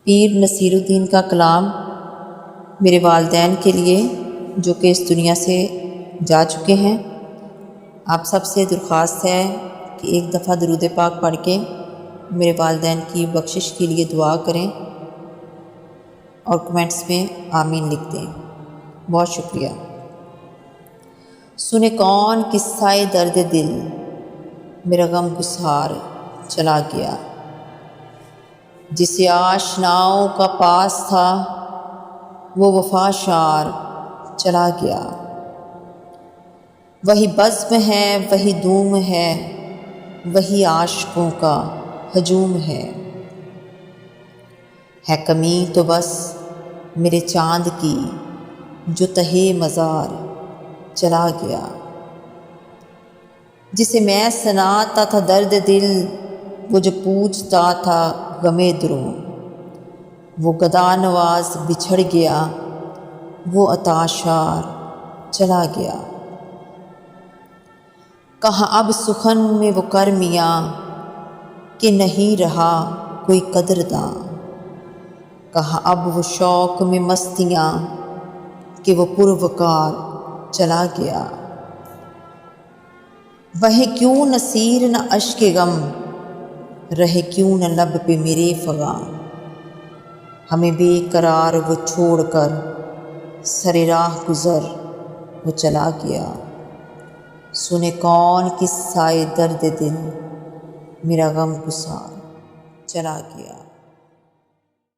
پیر نصیر الدین کا کلام میرے والدین کے لیے جو کہ اس دنیا سے جا چکے ہیں۔ آپ سب سے درخواست ہے کہ ایک دفعہ درود پاک پڑھ کے میرے والدین کی بخشش کے لیے دعا کریں اور کمنٹس میں آمین لکھ دیں۔ بہت شکریہ۔ سنے کون قصہ درد دل، میرا غم گسار چلا گیا۔ جسے آشناؤں کا پاس تھا وہ وفا شار چلا گیا۔ وہی بزم ہے وہی دوم ہے، وہی عاشقوں کا ہجوم ہے کمی تو بس میرے چاند کی جو تہے مزار چلا گیا۔ جسے میں سناتا تھا درد دل، وہ جو پوچھتا تھا غم دروں، وہ گدا نواز بچھڑ گیا، وہ عطاشار چلا گیا۔ کہاں اب سخن میں وہ کر میاں کہ نہیں رہا کوئی قدرداں، کہاں اب وہ شوق میں مستیاں کہ وہ پروقار چلا گیا۔ بہے کیوں نصیر نہ اشک غم، رہے کیوں نہ لب پہ میرے فغاں، ہمیں بے قرار وہ چھوڑ کر سر راہ گزر وہ چلا گیا۔ سنے کون قصہ درد دل، میرا غم گسار چلا گیا۔